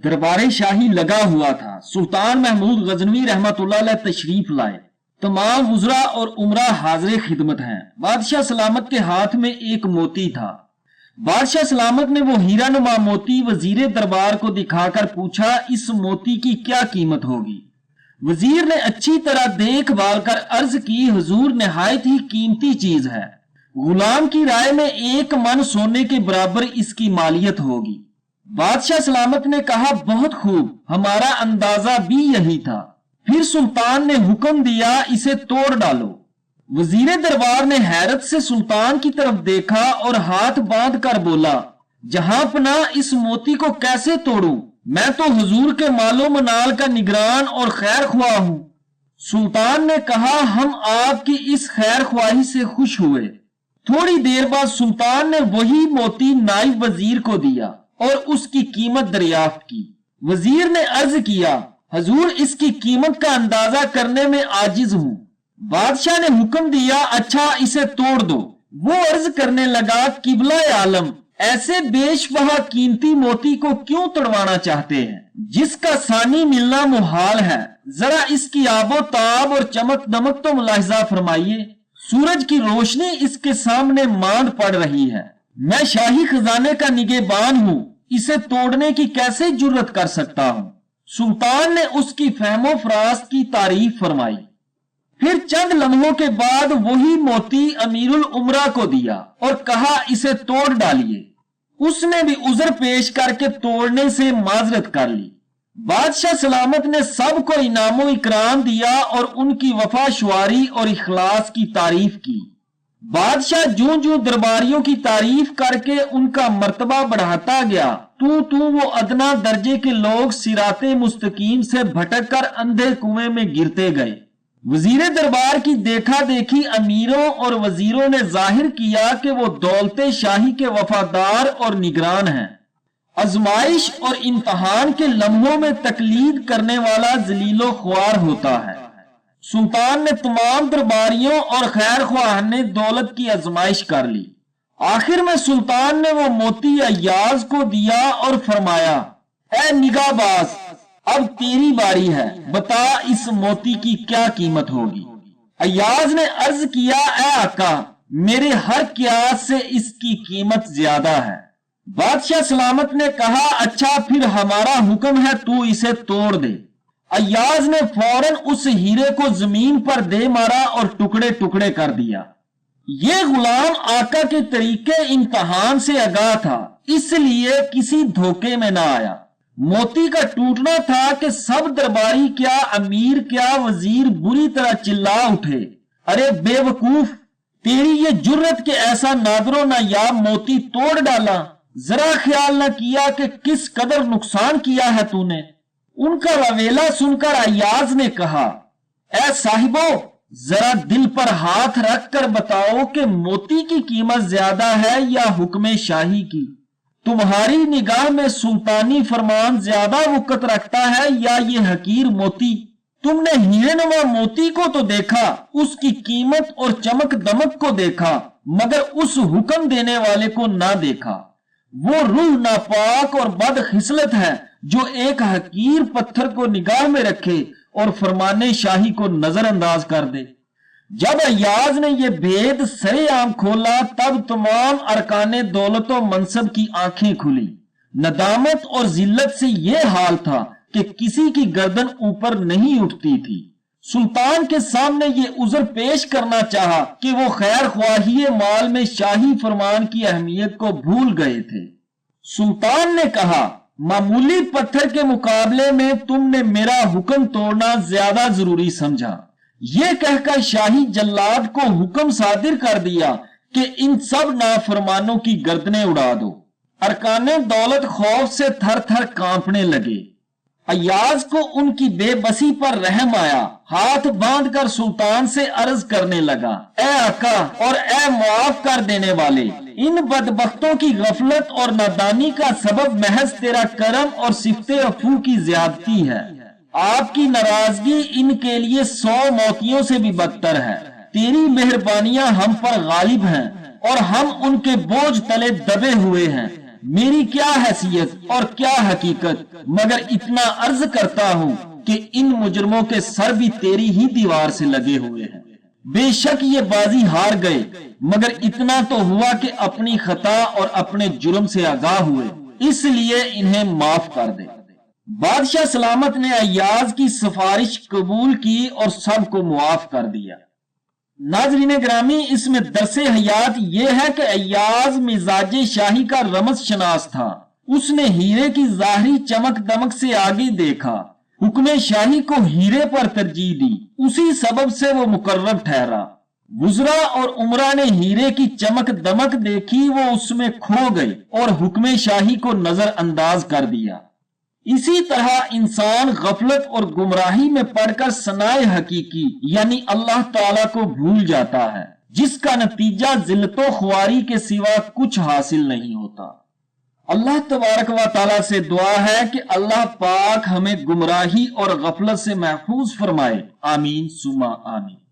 دربار شاہی لگا ہوا تھا۔ سلطان محمود غزنوی رحمتہ اللہ تشریف لائے۔ تمام وزراء اور عمرہ حاضر خدمت ہیں۔ بادشاہ سلامت کے ہاتھ میں ایک موتی تھا۔ بادشاہ سلامت نے وہ ہیرا نما موتی وزیر دربار کو دکھا کر پوچھا، اس موتی کی کیا قیمت ہوگی؟ وزیر نے اچھی طرح دیکھ بھال کر عرض کی، حضور نہایت ہی قیمتی چیز ہے، غلام کی رائے میں 1 من سونے کے برابر اس کی مالیت ہوگی۔ بادشاہ سلامت نے کہا، بہت خوب، ہمارا اندازہ بھی یہی تھا۔ پھر سلطان نے حکم دیا، اسے توڑ ڈالو۔ وزیر دربار نے حیرت سے سلطان کی طرف دیکھا اور ہاتھ باندھ کر بولا، جہاں پناہ اس موتی کو کیسے توڑوں؟ میں تو حضور کے مال و منال کا نگران اور خیر خواہ ہوں۔ سلطان نے کہا، ہم آپ کی اس خیر خواہی سے خوش ہوئے۔ تھوڑی دیر بعد سلطان نے وہی موتی نائب وزیر کو دیا اور اس کی قیمت دریافت کی۔ وزیر نے عرض کیا، حضور اس کی قیمت کا اندازہ کرنے میں عاجز ہوں۔ بادشاہ نے حکم دیا، اچھا اسے توڑ دو۔ وہ عرض کرنے لگا، قبلہ عالم، ایسے بیش بہا قیمتی موتی کو کیوں توڑوانا چاہتے ہیں جس کا ثانی ملنا محال ہے؟ ذرا اس کی آب و تاب اور چمک دمک تو ملاحظہ فرمائیے۔ سورج کی روشنی اس کے سامنے ماند پڑ رہی ہے۔ میں شاہی خزانے کا نگہبان ہوں، اسے توڑنے کی کیسے جرت کر سکتا ہوں؟ سلطان نے اس کی فہم و فراست کی تعریف فرمائی۔ پھر چند لمحوں کے بعد وہی موتی امیر العمرہ کو دیا اور کہا، اسے توڑ ڈالیے۔ اس نے بھی عذر پیش کر کے توڑنے سے معذرت کر لی۔ بادشاہ سلامت نے سب کو انعام و اکرام دیا اور ان کی وفا شواری اور اخلاص کی تعریف کی۔ بادشاہ جوں جوں درباریوں کی تعریف کر کے ان کا مرتبہ بڑھاتا گیا، تو وہ ادنا درجے کے لوگ صراط مستقیم سے بھٹک کر اندھے کنویں میں گرتے گئے۔ وزیر دربار کی دیکھا دیکھی امیروں اور وزیروں نے ظاہر کیا کہ وہ دولت شاہی کے وفادار اور نگران ہیں۔ آزمائش اور امتحان کے لمحوں میں تقلید کرنے والا ذلیل و خوار ہوتا ہے۔ سلطان نے تمام درباریوں اور خیر خواہ نے دولت کی آزمائش کر لی۔ آخر میں سلطان نے وہ موتی ایاز کو دیا اور فرمایا، اے نگاہ باز، اب تیری باری ہے، بتا اس موتی کی کیا قیمت ہوگی؟ ایاز نے عرض کیا، اے آقا، میرے ہر قیاس سے اس کی قیمت زیادہ ہے۔ بادشاہ سلامت نے کہا، اچھا پھر ہمارا حکم ہے، تو اسے توڑ دے۔ ایاز نے فوراً اس ہیرے کو زمین پر دے مارا اور ٹکڑے ٹکڑے کر دیا۔ یہ غلام آقا کے طریقے امتحان سے آگاہ تھا، اس لیے کسی دھوکے میں نہ آیا۔ موتی کا ٹوٹنا تھا کہ سب درباری کیا، امیر کیا، وزیر بری طرح چلا اٹھے، ارے بے وقوف، تیری یہ جرت کہ ایسا نادر و نایاب موتی توڑ ڈالا، ذرا خیال نہ کیا کہ کس قدر نقصان کیا ہے تو نے؟ ان کا رویلا سن کر ایاز نے کہا، اے صاحبو، ذرا دل پر ہاتھ رکھ کر بتاؤ کہ موتی کی قیمت زیادہ ہے یا حکم شاہی کی؟ تمہاری نگاہ میں سلطانی فرمان زیادہ وقت رکھتا ہے یا یہ حقیر موتی؟ تم نے ہیرے نما موتی کو تو دیکھا، اس کی قیمت اور چمک دمک کو دیکھا، مگر اس حکم دینے والے کو نہ دیکھا۔ وہ روح ناپاک اور بد خصلت ہے جو ایک حقیر پتھر کو نگاہ میں رکھے اور فرمان شاہی کو نظر انداز کر دے۔ جب ایاز نے یہ بھید سرے عام کھولا، تب تمام ارکان دولت و منصب کی آنکھیں کھلی۔ ندامت اور ذلت سے یہ حال تھا کہ کسی کی گردن اوپر نہیں اٹھتی تھی۔ سلطان کے سامنے یہ عذر پیش کرنا چاہا کہ وہ خیر خواہی مال میں شاہی فرمان کی اہمیت کو بھول گئے تھے۔ سلطان نے کہا، معمولی پتھر کے مقابلے میں تم نے میرا حکم توڑنا زیادہ ضروری سمجھا۔ یہ کہہ کر شاہی جلاد کو حکم صادر کر دیا کہ ان سب نافرمانوں کی گردنیں اڑا دو۔ ارکان دولت خوف سے تھر تھر کانپنے لگے۔ ایاز کو ان کی بے بسی پر رحم آیا، ہاتھ باندھ کر سلطان سے عرض کرنے لگا، اے آقا اور اے معاف کر دینے والے، ان بدبختوں کی غفلت اور نادانی کا سبب محض تیرا کرم اور صفت عفو کی زیادتی ہے۔ آپ کی ناراضگی ان کے لیے 100 موتیوں سے بھی بدتر ہے۔ تیری مہربانیاں ہم پر غالب ہیں اور ہم ان کے بوجھ تلے دبے ہوئے ہیں۔ میری کیا حیثیت اور کیا حقیقت، مگر اتنا عرض کرتا ہوں کہ ان مجرموں کے سر بھی تیری ہی دیوار سے لگے ہوئے ہیں۔ بے شک یہ بازی ہار گئے، مگر اتنا تو ہوا کہ اپنی خطا اور اپنے جرم سے آگاہ ہوئے، اس لیے انہیں معاف کر دے۔ بادشاہ سلامت نے ایاز کی سفارش قبول کی اور سب کو معاف کر دیا۔ ناظرین گرامی، اس میں درس حیات یہ ہے کہ ایاز مزاج شاہی کا رمز شناس تھا۔ اس نے ہیرے کی ظاہری چمک دمک سے آگے دیکھا، حکم شاہی کو ہیرے پر ترجیح دی، اسی سبب سے وہ مقرب ٹھہرا۔ وزراء اور عمرہ نے ہیرے کی چمک دمک دیکھی، وہ اس میں کھو گئے اور حکم شاہی کو نظر انداز کر دیا۔ اسی طرح انسان غفلت اور گمراہی میں پڑ کر ثنائے حقیقی یعنی اللہ تعالیٰ کو بھول جاتا ہے، جس کا نتیجہ ذلت و خواری کے سوا کچھ حاصل نہیں ہوتا۔ اللہ تبارک و تعالیٰ سے دعا ہے کہ اللہ پاک ہمیں گمراہی اور غفلت سے محفوظ فرمائے، آمین ثم آمین۔